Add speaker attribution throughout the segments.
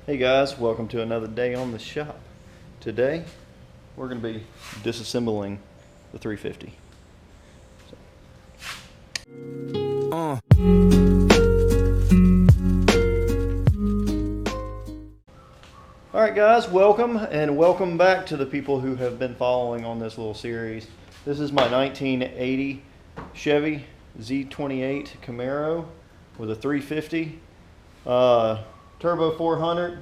Speaker 1: Hey guys, welcome to another day on the shop. Today we're going to be disassembling the 350. Alright guys, welcome and welcome back to the people who have been following on this little series. This is my 1980 Chevy Z28 Camaro with a 350. Turbo 400,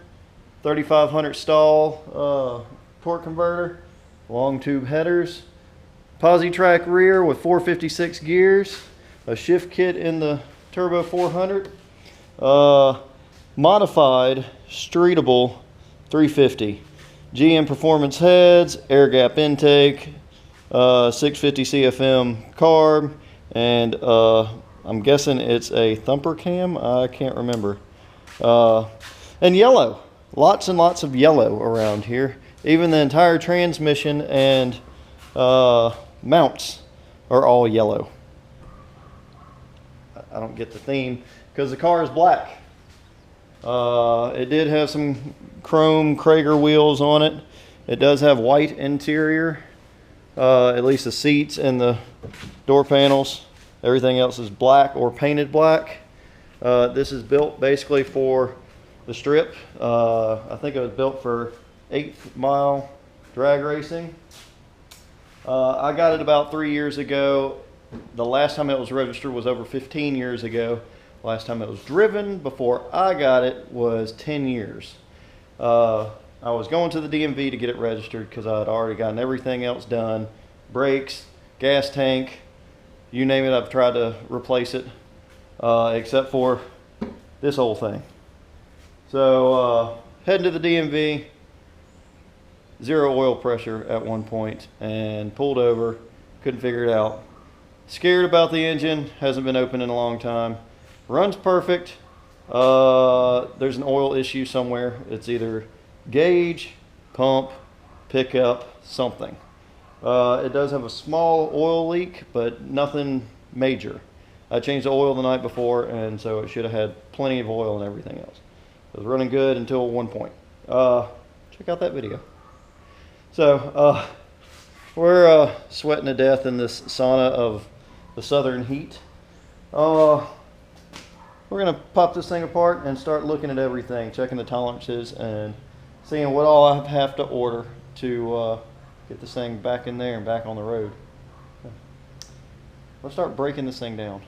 Speaker 1: 3500 stall torque converter, long tube headers, posi track rear with 456 gears, a shift kit in the Turbo 400, modified streetable 350, GM performance heads, air gap intake, 650 CFM carb, and I'm guessing it's a thumper cam. I can't remember. And yellow, lots and lots of yellow around here. Even the entire transmission and mounts are all yellow. I don't get the theme because the car is black. It did have some chrome Krager wheels on it. It does have white interior, at least the seats and the door panels. Everything else is black or painted black. This is built basically for the strip. I think it was built for 8th mile drag racing. I got it about 3 years ago. The last time it was registered was over 15 years ago. Last time it was driven before I got it was 10 years. I was going to the DMV to get it registered because I had already gotten everything else done. Brakes, gas tank, you name it, I've tried to replace it, except for this whole thing. So heading to the DMV, zero oil pressure at one point, and pulled over, couldn't figure it out. Scared about the engine, hasn't been open in a long time. Runs perfect. There's an oil issue somewhere. It's either gauge, pump, pickup, something. It does have a small oil leak, but nothing major. I changed the oil the night before, and so it should have had plenty of oil and everything else. It was running good until one point. Check out that video. So we're sweating to death in this sauna of the southern heat. We're gonna pop this thing apart and start looking at everything, checking the tolerances and seeing what all I have to order to get this thing back in there and back on the road. Let's start breaking this thing down.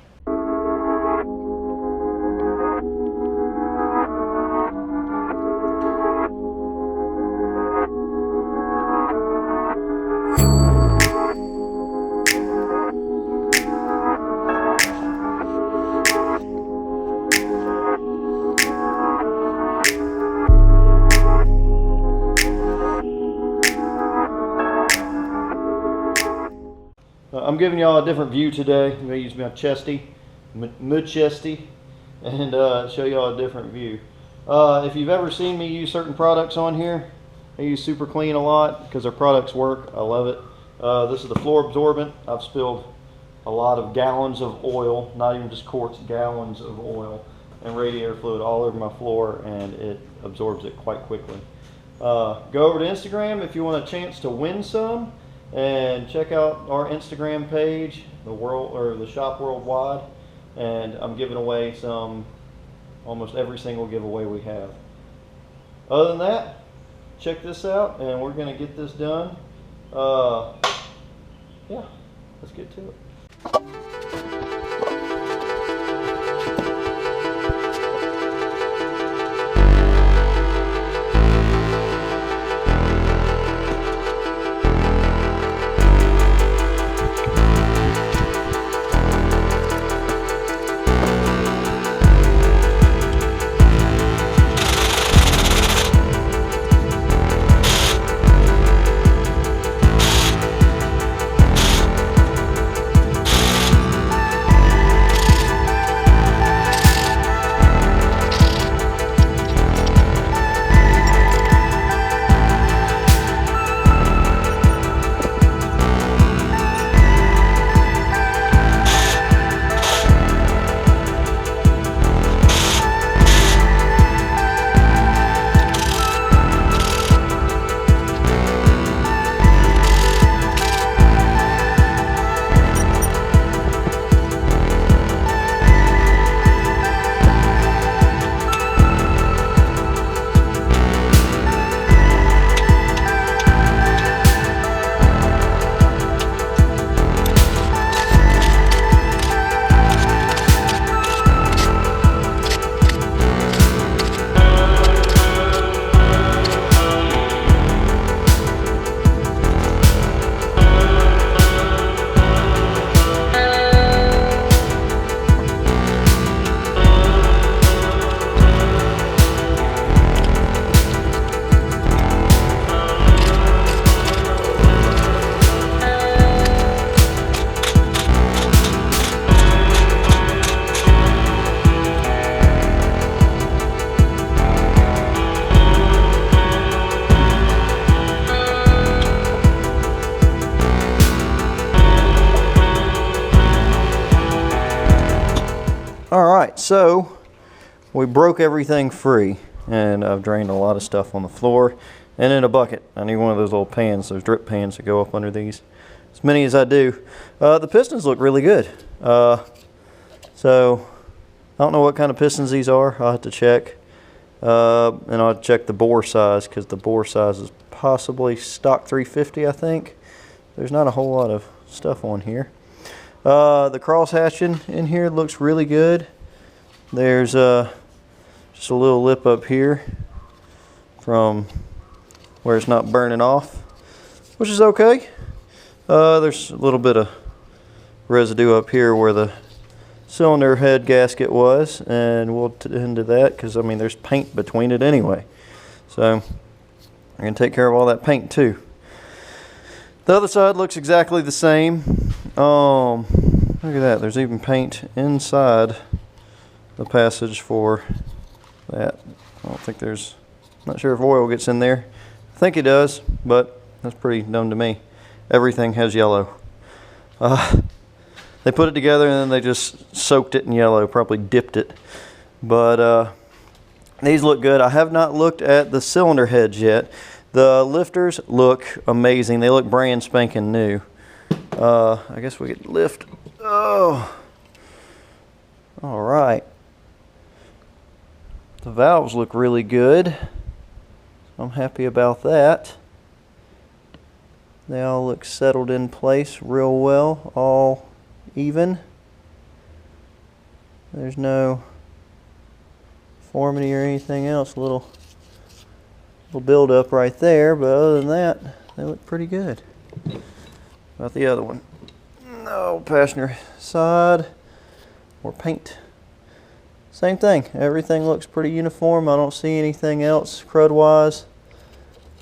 Speaker 1: I'm giving y'all a different view today. I'm going to use my chesty, chesty, and show y'all a different view. If you've ever seen me use certain products on here, I use Super Clean a lot because their products work. I love it. This is the floor absorbent. I've spilled a lot of gallons of oil, not even just quarts, gallons of oil and radiator fluid all over my floor, and it absorbs it quite quickly. Go over to Instagram if you want a chance to win some. And check out our Instagram page, the shop worldwide, and I'm giving away almost every single giveaway we have. Other than that, check this out, and we're going to get this done. Yeah, let's get to it. right, so we broke everything free, and I've drained a lot of stuff on the floor and in a bucket. I need one of those little pans, those drip pans that go up under these. As many as I do. The pistons look really good. So I don't know what kind of pistons these are. I'll have to check. And I'll check the bore size, because the bore size is possibly stock 350, I think. There's not a whole lot of stuff on here. The cross hatching in here looks really good. There's just a little lip up here from where it's not burning off, which is okay. There's a little bit of residue up here where the cylinder head gasket was, and we'll tend to that because I mean there's paint between it anyway, so I'm gonna take care of all that paint too. The other side looks exactly the same. Look at that, there's even paint inside the passage for that. I don't think there's, not sure if oil gets in there. I think it does, but that's pretty dumb to me. Everything has yellow. They put it together and then they just soaked it in yellow, probably dipped it. But these look good. I have not looked at the cylinder heads yet. The lifters look amazing. They look brand spanking new. I guess we could lift. Oh, all right. The valves look really good. I'm happy about that. They all look settled in place real well, all even. There's no deformity or anything else. A little build up right there, but other than that, they look pretty good. About the other one. No, passenger side, more paint. Same thing. Everything looks pretty uniform. I don't see anything else crud wise.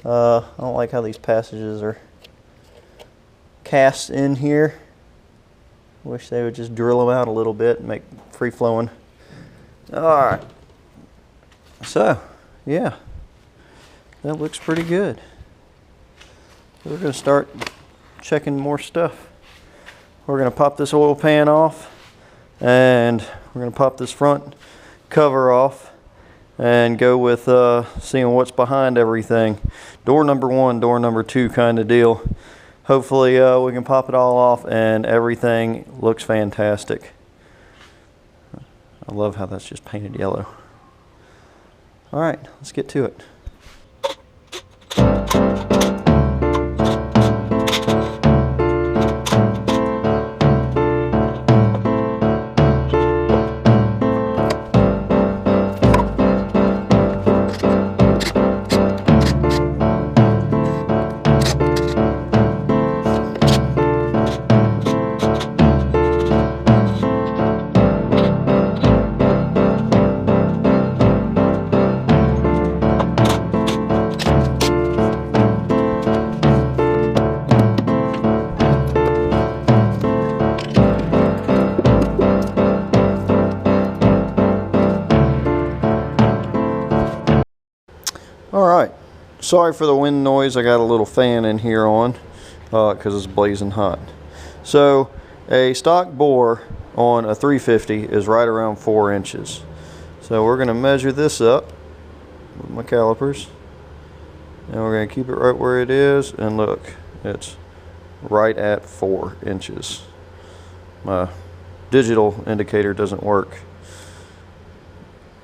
Speaker 1: I don't like how these passages are cast in here. Wish they would just drill them out a little bit and make free flowing. Alright. So, yeah. That looks pretty good. We're going to start checking more stuff. We're going to pop this oil pan off, and we're going to pop this front cover off and go with seeing what's behind everything. Door number 1, door number 2 kind of deal. Hopefully we can pop it all off and everything looks fantastic. I love how that's just painted yellow. Alright, let's get to it. Alright, sorry for the wind noise. I got a little fan in here on because it's blazing hot. So a stock bore on a 350 is right around 4 inches. So we're going to measure this up with my calipers, and we're going to keep it right where it is, and look, it's right at 4 inches. My digital indicator doesn't work.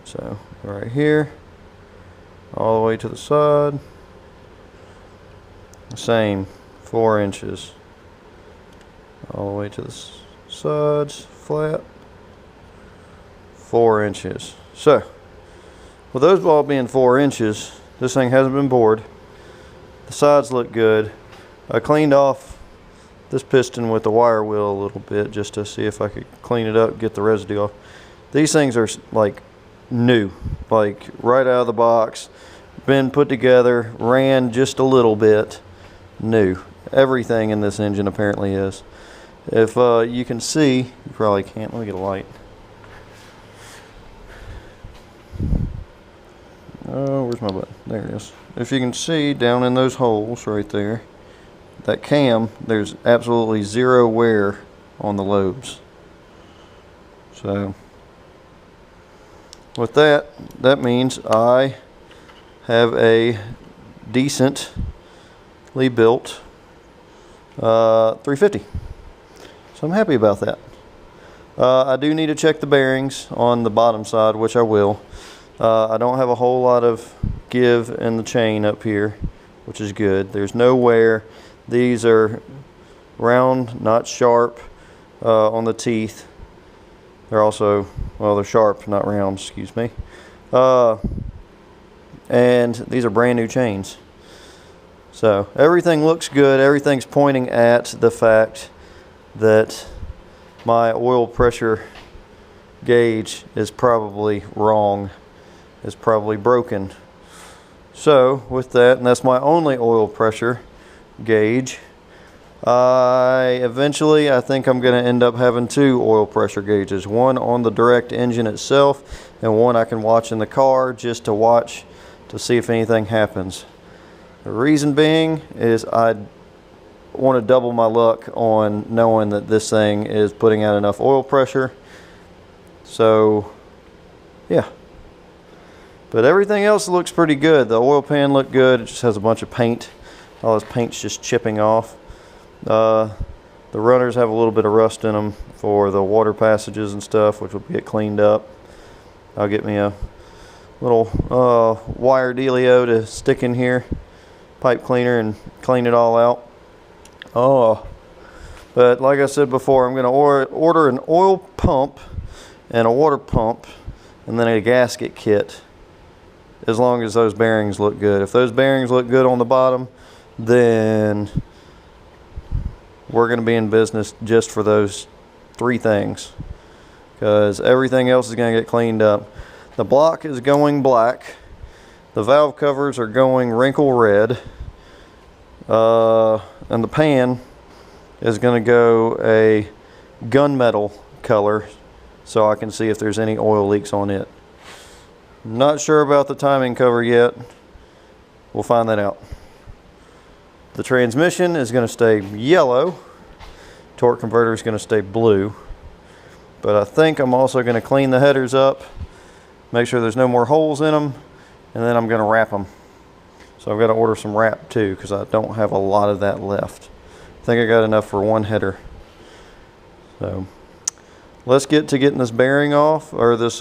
Speaker 1: So right here, all the way to the side, same 4 inches, all the way to the sides, flat, 4 inches. So with those all being 4 inches, this thing hasn't been bored. The sides look good. I cleaned off this piston with the wire wheel a little bit just to see if I could clean it up, get the residue off. These things are like new, like right out of the box, been put together, ran just a little bit, new. Everything in this engine apparently is. If you can see, you probably can't, let me get a light. Oh, where's my button? There it is. If you can see down in those holes right there, that cam, there's absolutely zero wear on the lobes. So with that, that means I have a decently built 350. So I'm happy about that. I do need to check the bearings on the bottom side, which I will. I don't have a whole lot of give in the chain up here, which is good. There's no wear. These are round, not sharp on the teeth. They're also, well, they're sharp, not round, excuse me. And these are brand new chains. So everything looks good. Everything's pointing at the fact that my oil pressure gauge is probably wrong, is probably broken. So with that, and that's my only oil pressure gauge, I think I'm going to end up having 2 oil pressure gauges, one on the direct engine itself and one I can watch in the car just to watch to see if anything happens. The reason being is I want to double my luck on knowing that this thing is putting out enough oil pressure. So yeah, but everything else looks pretty good. The oil pan looked good. It just has a bunch of paint. All this paint's just chipping off. The runners have a little bit of rust in them for the water passages and stuff, which will get cleaned up. I'll get me a little wire dealio to stick in here, pipe cleaner, and clean it all out. But like I said before, I'm going to order an oil pump and a water pump and then a gasket kit, as long as those bearings look good. If those bearings look good on the bottom, then we're going to be in business just for those 3 things, because everything else is going to get cleaned up. The block is going black. The valve covers are going wrinkle red. And the pan is going to go a gunmetal color so I can see if there's any oil leaks on it. I'm not sure about the timing cover yet. We'll find that out. The transmission is going to stay yellow. Torque converter is going to stay blue. But I think I'm also going to clean the headers up, make sure there's no more holes in them, and then I'm going to wrap them. So I've got to order some wrap too, because I don't have a lot of that left. I think I got enough for 1 header. So let's get to getting this bearing off, or this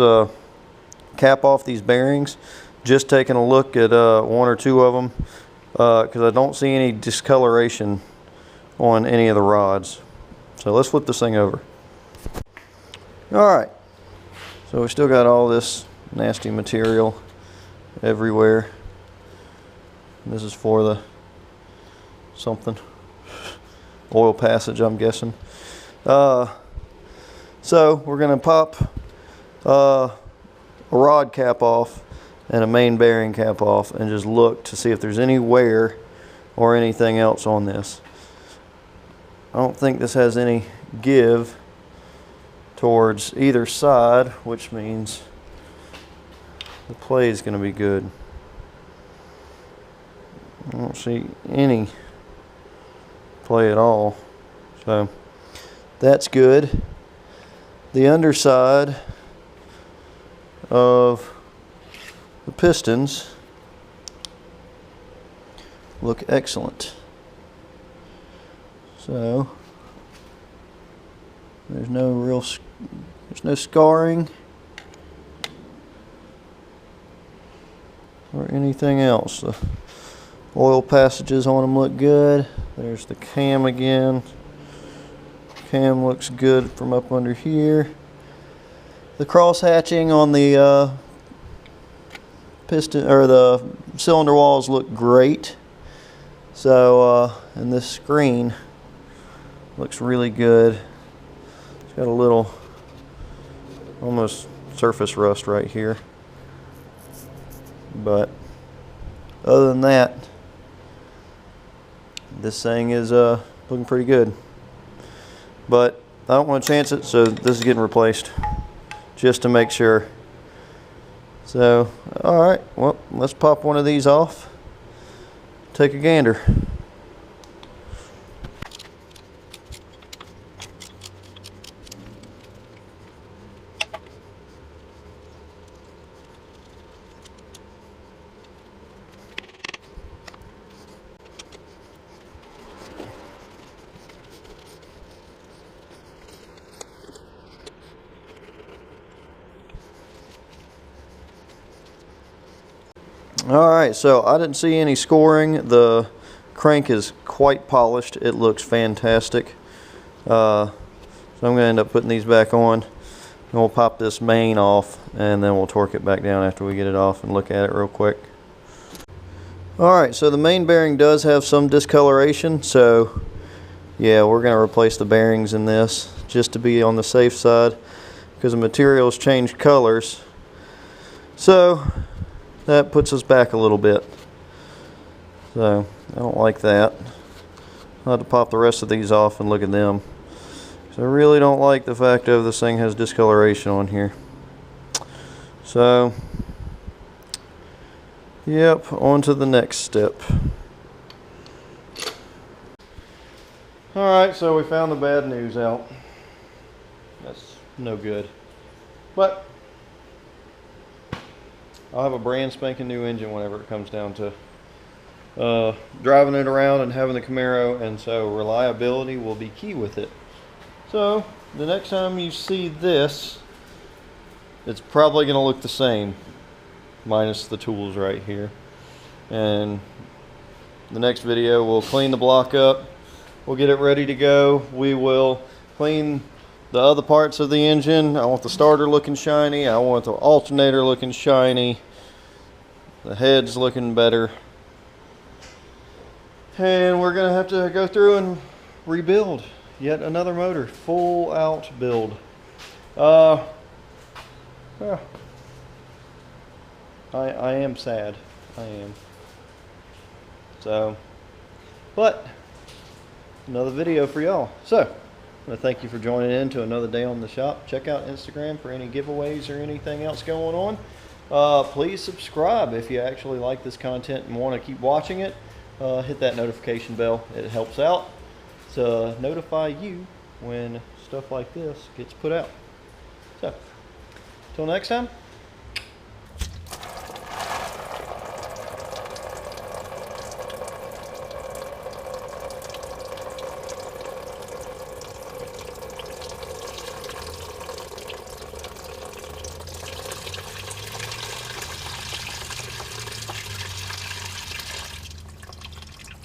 Speaker 1: cap off these bearings. Just taking a look at 1 or 2 of them, because I don't see any discoloration on any of the rods. So let's flip this thing over. Alright, so we still got all this nasty material everywhere. This is for the something oil passage, I'm guessing. So we're going to pop a rod cap off and a main bearing cap off and just look to see if there's any wear or anything else on this. I don't think this has any give towards either side, which means the play is going to be good. I don't see any play at all, so that's good. The underside of the pistons look excellent. So there's no scarring or anything else. The oil passages on them look good. There's the cam again. Cam looks good from up under here. The cross hatching on the piston or the cylinder walls look great. So and this screen looks really good. It's got a little almost surface rust right here, but other than that, this thing is looking pretty good. But I don't want to chance it, so this is getting replaced just to make sure. So alright, well, let's pop one of these off, take a gander. All right, so I didn't see any scoring. The crank is quite polished. It looks fantastic. So I'm gonna end up putting these back on. And we'll pop this main off and then we'll torque it back down after we get it off and look at it real quick. Alright, so the main bearing does have some discoloration, so yeah, we're going to replace the bearings in this just to be on the safe side because the materials changed colors. So that puts us back a little bit. So I don't like that. I'll have to pop the rest of these off and look at them. I really don't like the fact of this thing has discoloration on here. So, yep, on to the next step. Alright, so we found the bad news out. That's no good. But, I'll have a brand spanking new engine whenever it comes down to driving it around and having the Camaro, and so reliability will be key with it. So, the next time you see this, it's probably going to look the same, minus the tools right here. And the next video, we'll clean the block up, we'll get it ready to go. We will clean the other parts of the engine. I want the starter looking shiny, I want the alternator looking shiny, the head's looking better. And we're going to have to go through and rebuild yet another motor, full out build. Yeah. I am sad. I am. So, but another video for y'all. So, I want to thank you for joining in to another day on the shop. Check out Instagram for any giveaways or anything else going on. Please subscribe if you actually like this content and want to keep watching it. Hit that notification bell. It helps out to notify you when stuff like this gets put out. So, till next time.